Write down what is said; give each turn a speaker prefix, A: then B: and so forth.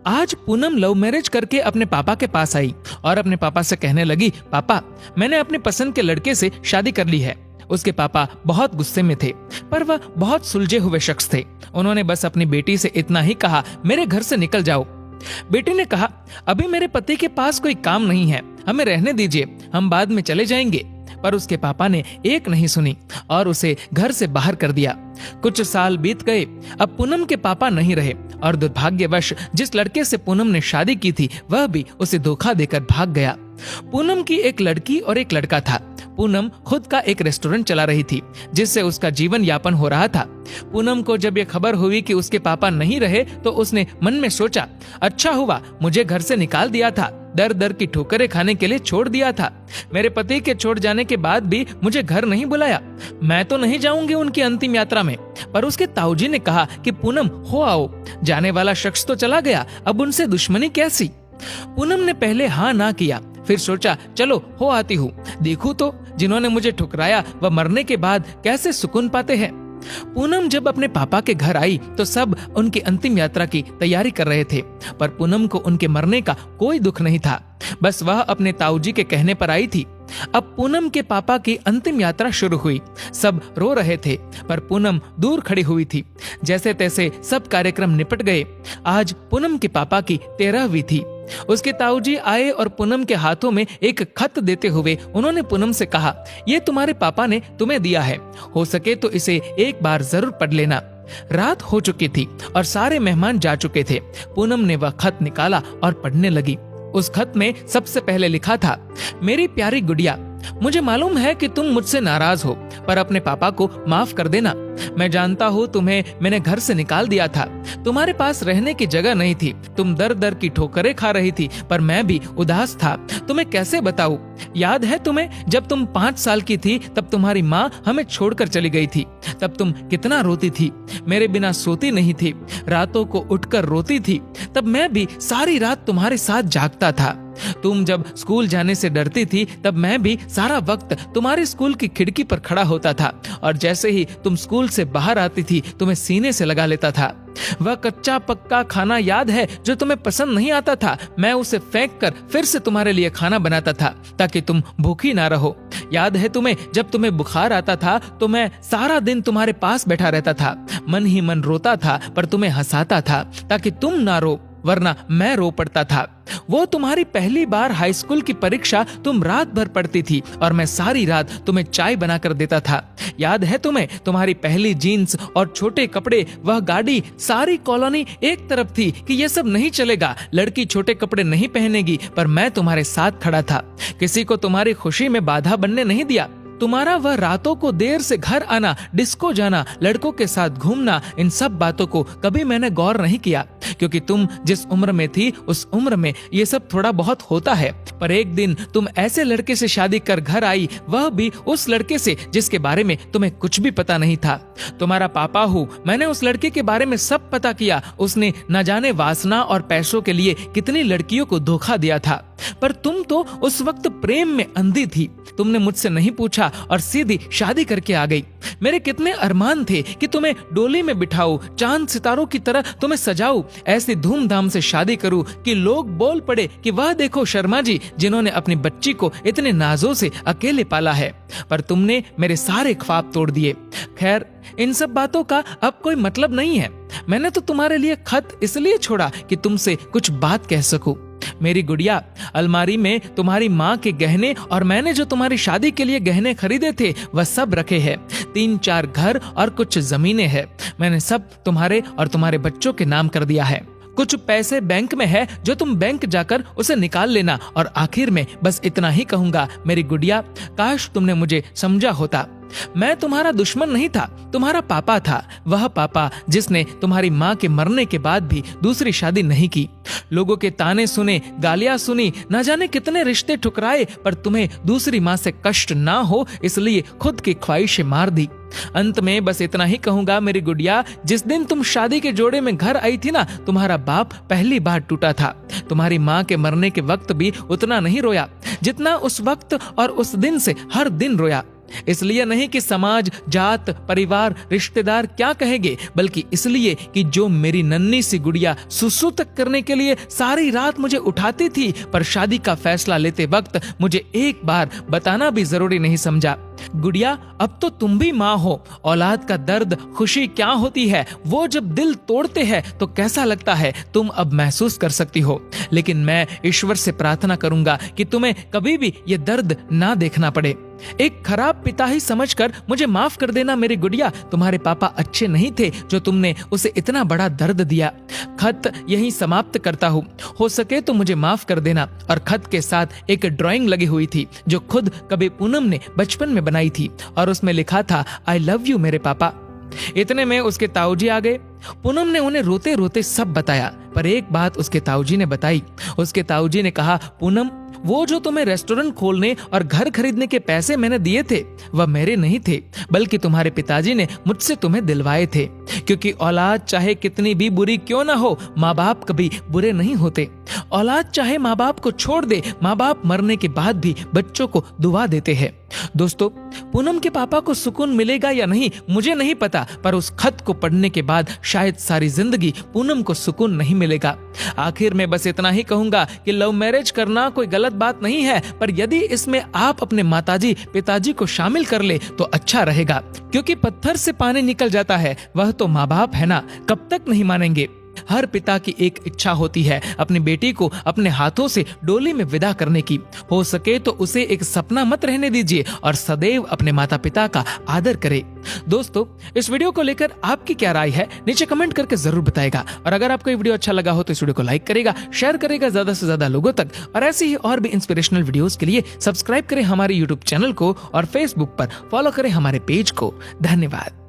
A: आज Poonam love marriage करके अपने पापा के पास आई और अपने पापा से कहने लगी, पापा मैंने अपने पसंद के लड़के से शादी कर ली है। उसके पापा बहुत गुस्से में थे, पर वह बहुत सुलझे हुए शख्स थे। उन्होंने बस अपनी बेटी से इतना ही कहा, मेरे घर से निकल जाओ। बेटी ने कहा, अभी मेरे पति के पास कोई काम नहीं है, हमें रहने दीजिए, हम बाद में चले जाएंगे। पर उसके पापा ने एक नहीं सुनी और उसे घर से बाहर कर दिया। कुछ साल बीत गए। अब पूनम के पापा नहीं रहे और दुर्भाग्यवश जिस लड़के से पूनम ने शादी की थी वह भी उसे धोखा देकर भाग गया। पूनम की एक लड़की और एक लड़का था। पूनम खुद का एक रेस्टोरेंट चला रही थी जिससे उसका जीवन यापन हो रहा था। पूनम को जब यह खबर हुई कि उसके पापा नहीं रहे तो उसने मन में सोचा, अच्छा हुआ मुझे घर से निकाल दिया था, दर दर की ठोकरें खाने के लिए छोड़ दिया था। मेरे पति के छोड़ जाने के बाद भी मुझे घर नहीं बुलाया। मैं तो नहीं जाऊंगी उनकी अंतिम यात्रा में। पर उसके ताऊजी ने कहा कि पूनम हो आओ, जाने वाला शख्स तो चला गया, अब उनसे दुश्मनी कैसी। पूनम ने पहले हाँ ना किया, फिर सोचा चलो हो आती हूँ, देखूं तो जिन्होंने मुझे ठुकराया वह मरने के बाद कैसे सुकून पाते हैं। पूनम जब अपने पापा के घर आई तो सब उनकी अंतिम यात्रा की तैयारी कर रहे थे, पर पूनम को उनके मरने का कोई दुख नहीं था। बस वह अपने ताऊजी के कहने पर आई थी। अब पूनम के पापा की अंतिम यात्रा शुरू हुई। सब रो रहे थे, पर पूनम दूर खड़ी हुई थी। जैसे तैसे सब कार्यक्रम निपट गए। आज पूनम के पापा की 13वीं थी। उसके ताऊजी आए और पूनम के हाथों में एक खत देते हुए उन्होंने पूनम से कहा, ये तुम्हारे पापा ने तुम्हें दिया है, हो सके तो इसे एक बार जरूर पढ़ लेना। रात हो चुकी थी और सारे मेहमान जा चुके थे। पूनम ने वह खत निकाला और पढ़ने लगी। उस खत में सबसे पहले लिखा था, मेरी प्यारी गुड़िया, मुझे मालूम है कि तुम मुझसे नाराज हो, पर अपने पापा को माफ कर देना। मैं जानता हूँ तुम्हें मैंने घर से निकाल दिया था, तुम्हारे पास रहने की जगह नहीं थी, तुम दर दर की ठोकरें खा रही थी, पर मैं भी उदास था। तुम्हें कैसे बताऊं? याद है तुम्हें जब तुम 5 साल की थी तब तुम्हारी माँ हमें छोड़कर चली गई थी, तब तुम कितना रोती थी, मेरे बिना सोती नहीं थी, रातों को उठकर रोती थी, तब मैं भी सारी रात तुम्हारे साथ जागता था। तुम जब स्कूल जाने से डरती थी तब मैं भी सारा वक्त तुम्हारे स्कूल की खिड़की पर खड़ा होता था और जैसे ही तुम स्कूल से बाहर आती थी तुम्हें सीने से लगा लेता था। वह कच्चा पक्का खाना याद है जो तुम्हें पसंद नहीं आता था, मैं उसे फेंक कर फिर से तुम्हारे लिए खाना बनाता था ताकि तुम भूखी ना रहो। याद है तुम्हें जब तुम्हें बुखार आता था तो मैं सारा दिन तुम्हारे पास बैठा रहता था, मन ही मन रोता था पर तुम्हें हंसाता था ताकि तुम ना रो, वरना मैं रो पड़ता था। वो तुम्हारी पहली बार हाई स्कूल की परीक्षा तुम रात भर पढ़ती थी और मैं सारी रात तुम्हें चाय बनाकर देता था। याद है तुम्हें तुम्हारी पहली जीन्स और छोटे कपड़े, वह गाड़ी, सारी कॉलोनी एक तरफ थी कि ये सब नहीं चलेगा, लड़की छोटे कपड़े नहीं पहनेगी, पर मैं तुम्हारे साथ खड़ा था, किसी को तुम्हारी खुशी में बाधा बनने नहीं दिया। तुम्हारा वह रातों को देर से घर आना, डिस्को जाना, लड़कों के साथ घूमना, इन सब बातों को कभी मैंने गौर नहीं किया, क्योंकि तुम जिस उम्र में थी उस उम्र में ये सब थोड़ा बहुत होता है। पर एक दिन तुम ऐसे लड़के से शादी कर घर आई, वह भी उस लड़के से जिसके बारे में तुम्हें कुछ भी पता नहीं था। तुम्हारा पापा हूँ, मैंने उस लड़के के बारे में सब पता किया। उसने न जाने वासना और पैसों के लिए कितनी लड़कियों को धोखा दिया था, पर तुम तो उस वक्त प्रेम में अंधी थी। तुमने मुझसे नहीं पूछा और सीधी शादी करके आ गई। मेरे कितने अरमान थे कि तुम्हें डोली में बिठाऊं, चांद सितारों की तरह तुम्हें सजाऊं, ऐसी धूमधाम से शादी करूं कि लोग बोल पड़े कि वह देखो शर्मा जी जिन्होंने अपनी बच्ची को इतने नाजों से अकेले पाला है। पर तुमने मेरे सारे ख्वाब तोड़ दिए। खैर, इन सब बातों का अब कोई मतलब नहीं है। मैंने तो तुम्हारे लिए खत इसलिए छोड़ा कि तुमसे कुछ बात कह सकूं। मेरी गुड़िया, अलमारी में तुम्हारी माँ के गहने और मैंने जो तुम्हारी शादी के लिए गहने खरीदे थे वह सब रखे हैं। 3-4 घर और कुछ जमीनें हैं। मैंने सब तुम्हारे और तुम्हारे बच्चों के नाम कर दिया है। कुछ पैसे बैंक में है जो तुम बैंक जाकर उसे निकाल लेना। और आखिर में बस इतना ही कहूंगा, मेरी गुड़िया, काश तुमने मुझे समझा होता। मैं तुम्हारा दुश्मन नहीं था, तुम्हारा पापा था, वह पापा जिसने तुम्हारी माँ के मरने के बाद भी दूसरी शादी नहीं की। लोगों के ताने सुने, गालियां सुनी, न जाने कितने रिश्ते ठुकराए, पर तुम्हें दूसरी माँ से कष्ट ना हो इसलिए खुद की ख्वाहिशें मार दी। अंत में बस इतना ही कहूंगा, मेरी गुड़िया, जिस दिन तुम शादी के जोड़े में घर आई थी ना, तुम्हारा बाप पहली बार टूटा था। तुम्हारी माँ के मरने के वक्त भी उतना नहीं रोया जितना उस वक्त और उस दिन से हर दिन रोया। इसलिए नहीं कि समाज, जात, परिवार, रिश्तेदार क्या कहेंगे, बल्कि इसलिए कि जो मेरी नन्ही सी गुड़िया सुसु तक करने के लिए सारी रात मुझे उठाती थी, पर शादी का फैसला लेते वक्त मुझे एक बार बताना भी जरूरी नहीं समझा। गुड़िया, अब तो तुम भी माँ हो। औलाद का दर्द, खुशी क्या होती है, वो जब दिल तोड़ते हैं तो कैसा लगता है, तुम अब महसूस कर सकती हो। लेकिन मैं ईश्वर से प्रार्थना करूंगा कि तुम्हें कभी भी ये दर्द ना देखना पड़े। एक खराब पिता ही समझकर मुझे माफ कर देना मेरी गुड़िया। तुम्हारे पापा अच्छे नहीं थे जो तुमने उसे इतना बड़ा दर्द दिया। खत यहीं समाप्त करता हूँ, हो सके तो मुझे माफ कर देना। और खत के साथ एक ड्राइंग लगी हुई थी जो खुद कभी पूनम ने बचपन में बनाई थी, और उसमें लिखा था, आई लव यू मेरे पापा। इतने में उसके ताऊजी आ गए। पूनम ने उन्हें रोते रोते सब बताया, पर एक बात उसके ताऊजी ने बताई। उसके ताऊजी ने कहा, पूनम, वो जो तुम्हें रेस्टोरेंट खोलने और घर खरीदने के पैसे मैंने दिए थे, वह मेरे नहीं थे, बल्कि तुम्हारे पिताजी ने मुझसे तुम्हें दिलवाए थे। क्योंकि औलाद चाहे कितनी भी बुरी क्यों ना हो, माँ बाप कभी बुरे नहीं होते। औलाद चाहे माँ बाप को छोड़ दे, माँ बाप मरने के बाद भी बच्चों को दुआ देते हैं। दोस्तों, पूनम के पापा को सुकून मिलेगा या नहीं मुझे नहीं पता, पर उस खत को पढ़ने के बाद शायद सारी जिंदगी पूनम को सुकून नहीं मिलेगा। आखिर में बस इतना ही कहूंगा कि लव मैरिज करना कोई गलत बात नहीं है, पर यदि इसमें आप अपने माताजी, पिताजी को शामिल कर ले तो अच्छा रहेगा। क्योंकि पत्थर से पानी निकल जाता है, वह तो माँ बाप है ना, कब तक नहीं मानेंगे। हर पिता की एक इच्छा होती है अपनी बेटी को अपने हाथों से डोली में विदा करने की। हो सके तो उसे एक सपना मत रहने दीजिए और सदैव अपने माता पिता का आदर करे। दोस्तों, इस वीडियो को लेकर आपकी क्या राय है, नीचे कमेंट करके जरूर बताएगा। और अगर आपको ये वीडियो अच्छा लगा हो तो इस वीडियो को लाइक करेगा, शेयर करेगा ज्यादा से ज्यादा लोगों तक। और ऐसी ही और भी इंस्पिरेशनल वीडियोस के लिए सब्सक्राइब करें हमारे यूट्यूब चैनल को और फेसबुक पर फॉलो करें हमारे पेज को। धन्यवाद।